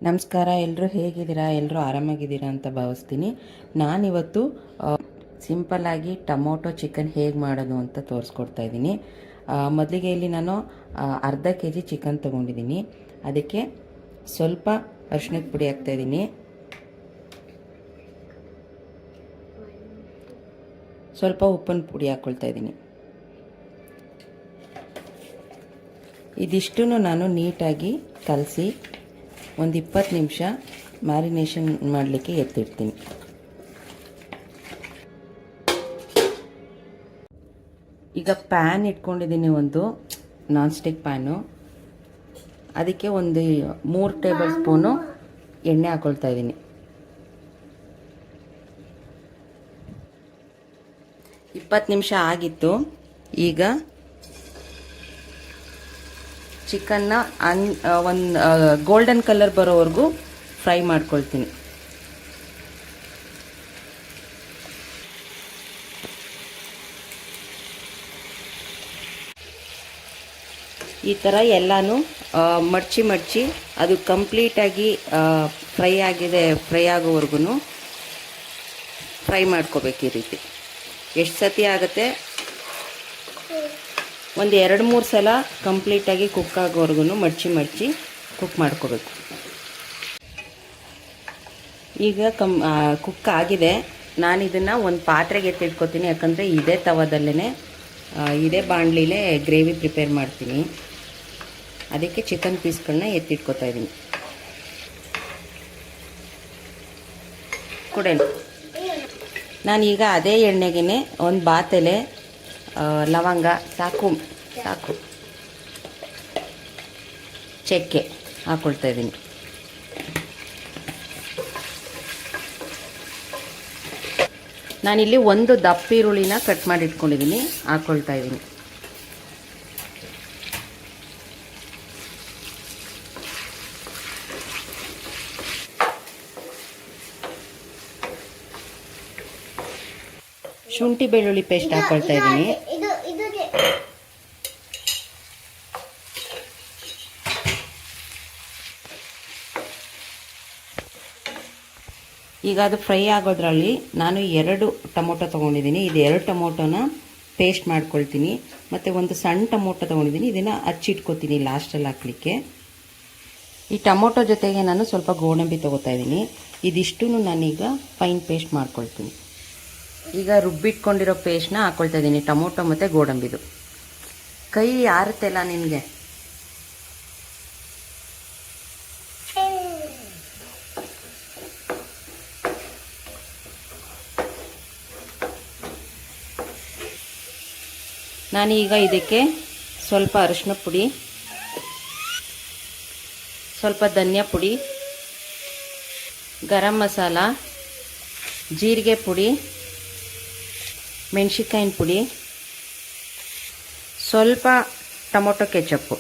ನಮಸ್ಕಾರ. ಎಲ್ಲರೂ ಹೇಗಿದ್ದೀರಾ? ಎಲ್ಲರೂ ಆರಾಮಾಗಿದ್ದೀರಾ ಅಂತ ಭಾವಿಸ್ತೀನಿ. ನಾನಿವತ್ತು ಸಿಂಪಲ್ಲಾಗಿ ಟೊಮೊಟೊ ಚಿಕನ್ ಹೇಗೆ ಮಾಡೋದು ಅಂತ ತೋರಿಸ್ಕೊಡ್ತಾ ಇದ್ದೀನಿ. ಮೊದಲಿಗೆ ಇಲ್ಲಿ ನಾನು ಅರ್ಧ kg ಚಿಕನ್ ತೊಗೊಂಡಿದ್ದೀನಿ. ಅದಕ್ಕೆ ಸ್ವಲ್ಪ ಅರಿಶಿಣದ ಪುಡಿ ಹಾಕ್ತಾಯಿದ್ದೀನಿ, ಸ್ವಲ್ಪ ಉಪ್ಪಿನ ಪುಡಿ ಹಾಕ್ಕೊಳ್ತಾ ಇದ್ದೀನಿ. ಇದಿಷ್ಟು ನಾನು ನೀಟಾಗಿ ಕಲಸಿ ಒಂದು 20 ನಿಮಿಷ ಮ್ಯಾರಿನೇಷನ್ ಮಾಡಲಿಕ್ಕೆ ಎತ್ತಿಡ್ತೀನಿ. ಈಗ ಪ್ಯಾನ್ ಇಟ್ಕೊಂಡಿದ್ದೀನಿ, ಒಂದು ನಾನ್ ಸ್ಟಿಕ್ ಪ್ಯಾನು. ಅದಕ್ಕೆ ಒಂದು 3 ಟೇಬಲ್ ಸ್ಪೂನು ಎಣ್ಣೆ ಹಾಕ್ಕೊಳ್ತಾ ಇದ್ದೀನಿ. 20 ನಿಮಿಷ ಆಗಿತ್ತು. ಈಗ ಚಿಕನ್ನ ಒಂದು ಗೋಲ್ಡನ್ ಕಲರ್ ಬರೋವರೆಗೂ ಫ್ರೈ ಮಾಡ್ಕೊಳ್ತೀನಿ. ಈ ಥರ ಎಲ್ಲನೂ ಮಡ್ಚಿ ಅದು ಕಂಪ್ಲೀಟಾಗಿ ಫ್ರೈ ಆಗೋವರೆಗೂ ಫ್ರೈ ಮಾಡ್ಕೋಬೇಕು. ಈ ರೀತಿ ಎಷ್ಟು ಸತಿ ಆಗುತ್ತೆ, ಒಂದು 2-3 ಸಲ ಕಂಪ್ಲೀಟಾಗಿ ಕುಕ್ ಆಗೋವರೆಗೂ ಮಡ್ಚಿ ಕುಕ್ ಮಾಡ್ಕೋಬೇಕು. ಈಗ ಕುಕ್ ಆಗಿದೆ. ನಾನು ಇದನ್ನು ಒಂದು ಪಾತ್ರೆಗೆ ಎತ್ತಿಟ್ಕೊತೀನಿ, ಯಾಕಂದರೆ ಇದೇ ತವದಲ್ಲೇ ಇದೇ ಬಾಣಲಿಲೇ ಗ್ರೇವಿ ಪ್ರಿಪೇರ್ ಮಾಡ್ತೀನಿ. ಅದಕ್ಕೆ ಚಿಕನ್ ಪೀಸ್ಗಳನ್ನ ಎತ್ತಿಟ್ಕೊತಾ ಇದ್ದೀನಿ. ಕೊಡೇನು ನಾನೀಗ ಅದೇ ಎಣ್ಣೆಗೆ ಒಂದು ಬಾತೆಲೆ ಲವಂಗ ಸಾಕು ಚಕ್ಕೆ ಹಾಕ್ಕೊಳ್ತಾ ಇದ್ದೀನಿ. ನಾನಿಲ್ಲಿ ಒಂದು ದಪ್ಪ ಈರುಳ್ಳಿನ ಕಟ್ ಮಾಡಿ ಇಟ್ಕೊಂಡಿದ್ದೀನಿ, ಹಾಕ್ಕೊಳ್ತಾ ಇದ್ದೀನಿ. ಶುಂಠಿ ಬೆಳ್ಳುಳ್ಳಿ ಪೇಸ್ಟ್ ಹಾಕ್ಕೊಳ್ತಾ ಇದ್ದೀನಿ. ಈಗ ಅದು ಫ್ರೈ ಆಗೋದ್ರಲ್ಲಿ ನಾನು 2 ಟೊಮೊಟೊ ತೊಗೊಂಡಿದ್ದೀನಿ. ಇದು 2 ಟೊಮೊಟೊನ ಪೇಸ್ಟ್ ಮಾಡ್ಕೊಳ್ತೀನಿ. ಮತ್ತು ಒಂದು ಸಣ್ಣ ಟೊಮೊಟೊ ತೊಗೊಂಡಿದ್ದೀನಿ, ಇದನ್ನು ಹಚ್ಚಿಟ್ಕೊತೀನಿ ಲಾಸ್ಟಲ್ಲಿ ಹಾಕಲಿಕ್ಕೆ. ಈ ಟೊಮೊಟೊ ಜೊತೆಗೆ ನಾನು ಸ್ವಲ್ಪ ಗೋಡಂಬಿ ತೊಗೋತಾ ಇದ್ದೀನಿ. ಇದಿಷ್ಟು ನಾನೀಗ ಫೈನ್ ಪೇಸ್ಟ್ ಮಾಡ್ಕೊಳ್ತೀನಿ. ಈಗ ರುಬ್ಬಿಟ್ಕೊಂಡಿರೋ ಪೇಸ್ಟ್ನ ಹಾಕ್ಕೊಳ್ತಾ ಇದ್ದೀನಿ, ಟೊಮೊಟೊ ಮತ್ತು ಗೋಡಂಬಿದು. ಕೈ ಯಾರುತ್ತೆಲ್ಲ ನಿನಗೆ. ನಾನೀಗ ಇದಕ್ಕೆ ಸ್ವಲ್ಪ ಅರಿಶಿನ ಪುಡಿ, ಸ್ವಲ್ಪ ಧನಿಯಾ ಪುಡಿ, ಗರಂ ಮಸಾಲ, ಜೀರಿಗೆ ಪುಡಿ, ಮೆಣಸಿನ್ಕಾಯಿನ ಪುಡಿ, ಸ್ವಲ್ಪ ಟೊಮೊಟೊ ಕೆಚಪ್ಪು.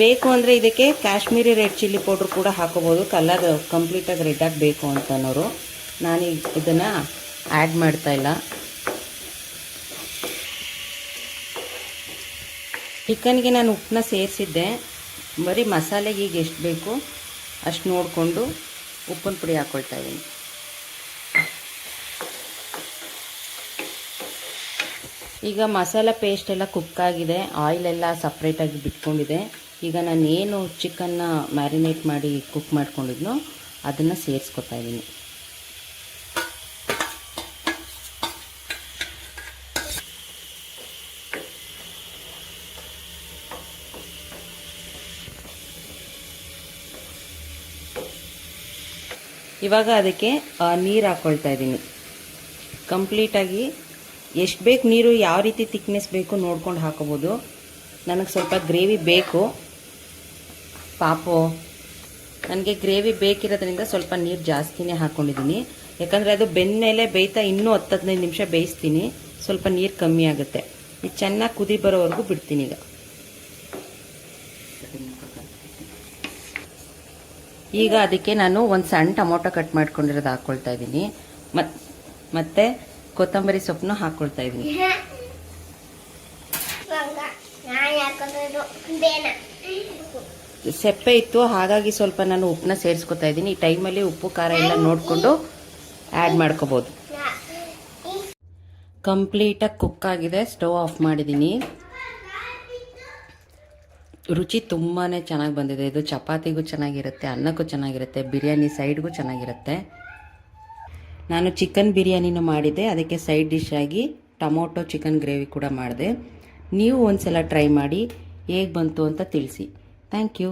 ಬೇಕು ಅಂದರೆ ಇದಕ್ಕೆ ಕಾಶ್ಮೀರಿ ರೆಡ್ ಚಿಲ್ಲಿ ಪೌಡ್ರ್ ಕೂಡ ಹಾಕೋಬೋದು, ಕಲರ್ ಕಂಪ್ಲೀಟಾಗಿ ರೆಡ್ಡಾಗಿ ಬೇಕು ಅಂತನೋರು. ನಾನು ಇದನ್ನು ಆ್ಯಡ್ ಮಾಡ್ತಾಯಿಲ್ಲ. ಚಿಕನ್ಗೆ ನಾನು ಉಪ್ಪನ್ನ ಸೇರಿಸಿದ್ದೆ, ಬರೀ ಮಸಾಲೆಗೆ ಈಗ ಎಷ್ಟು ಬೇಕು ಅಷ್ಟು ನೋಡಿಕೊಂಡು ಉಪ್ಪಿನ ಪುಡಿ ಹಾಕ್ಕೊಳ್ತಾ ಇದ್ದೀನಿ. ಈಗ ಮಸಾಲ ಪೇಸ್ಟ್ ಎಲ್ಲ ಕುಕ್ಕಾಗಿದೆ, ಆಯಿಲೆಲ್ಲ ಸಪ್ರೇಟಾಗಿ ಬಿಟ್ಕೊಂಡಿದೆ. ಈಗ ನಾನು ಏನು ಚಿಕನ್ನ ಮ್ಯಾರಿನೇಟ್ ಮಾಡಿ ಕುಕ್ ಮಾಡ್ಕೊಂಡಿದ್ನೋ ಅದನ್ನು ಸೇರಿಸ್ಕೊತಾ ಇದ್ದೀನಿ. ಇವಾಗ ಅದಕ್ಕೆ ನೀರು ಹಾಕ್ಕೊಳ್ತಾ ಇದ್ದೀನಿ. ಕಂಪ್ಲೀಟಾಗಿ ಎಷ್ಟು ಬೇಕು ನೀರು, ಯಾವ ರೀತಿ ತಿಕ್ನೆಸ್ ಬೇಕು ನೋಡ್ಕೊಂಡು ಹಾಕೋಬೋದು. ನನಗೆ ಸ್ವಲ್ಪ ಗ್ರೇವಿ ಬೇಕು ಪಾಪು, ನನಗೆ ಗ್ರೇವಿ ಬೇಕಿರೋದ್ರಿಂದ ಸ್ವಲ್ಪ ನೀರು ಜಾಸ್ತಿನೇ ಹಾಕ್ಕೊಂಡಿದ್ದೀನಿ. ಯಾಕಂದರೆ ಅದು ಬೆಂದಮೇಲೆ ಬೇಯ್ತಾ ಇನ್ನೂ 10-15 ನಿಮಿಷ ಬೇಯಿಸ್ತೀನಿ, ಸ್ವಲ್ಪ ನೀರು ಕಮ್ಮಿ ಆಗುತ್ತೆ. ಇದು ಚೆನ್ನಾಗಿ ಕುದಿ ಬರೋವರೆಗೂ ಬಿಡ್ತೀನಿ. ಈಗ ಅದಕ್ಕೆ ನಾನು ಒಂದು ಸಣ್ಣ ಟೊಮೊಟೊ ಕಟ್ ಮಾಡ್ಕೊಂಡಿರೋದು ಹಾಕ್ಕೊಳ್ತಾ ಇದ್ದೀನಿ. ಮತ್ತು ಕೊತ್ತಂಬರಿ ಸೊಪ್ಪನ್ನು ಹಾಕ್ಕೊಳ್ತಾ ಇದ್ದೀನಿ. ಸೆಪ್ಪೆ ಇತ್ತು, ಹಾಗಾಗಿ ಸ್ವಲ್ಪ ನಾನು ಉಪ್ಪನ್ನ ಸೇರಿಸ್ಕೊತಾ ಇದ್ದೀನಿ. ಈ ಟೈಮಲ್ಲಿ ಉಪ್ಪು ಖಾರ ಎಲ್ಲ ನೋಡಿಕೊಂಡು ಆ್ಯಡ್ ಮಾಡ್ಕೋಬೋದು. ಕಂಪ್ಲೀಟಾಗಿ ಕುಕ್ ಆಗಿದೆ. ಸ್ಟವ್ ಆಫ್ ಮಾಡಿದ್ದೀನಿ. ರುಚಿ ತುಂಬಾ ಚೆನ್ನಾಗಿ ಬಂದಿದೆ. ಇದು ಚಪಾತಿಗೂ ಚೆನ್ನಾಗಿರುತ್ತೆ, ಅನ್ನಕ್ಕೂ ಚೆನ್ನಾಗಿರುತ್ತೆ, ಬಿರಿಯಾನಿ ಸೈಡ್ಗೂ ಚೆನ್ನಾಗಿರುತ್ತೆ. ನಾನು ಚಿಕನ್ ಬಿರಿಯಾನಿನೂ ಮಾಡಿದ್ದೆ, ಅದಕ್ಕೆ ಸೈಡ್ ಡಿಶ್ ಆಗಿ ಟೊಮೊಟೊ ಚಿಕನ್ ಗ್ರೇವಿ ಕೂಡ ಮಾಡಿದೆ. ನೀವು ಒಂದ್ಸಲ ಟ್ರೈ ಮಾಡಿ ಹೇಗೆ ಬಂತು ಅಂತ ತಿಳಿಸಿ. Thank you.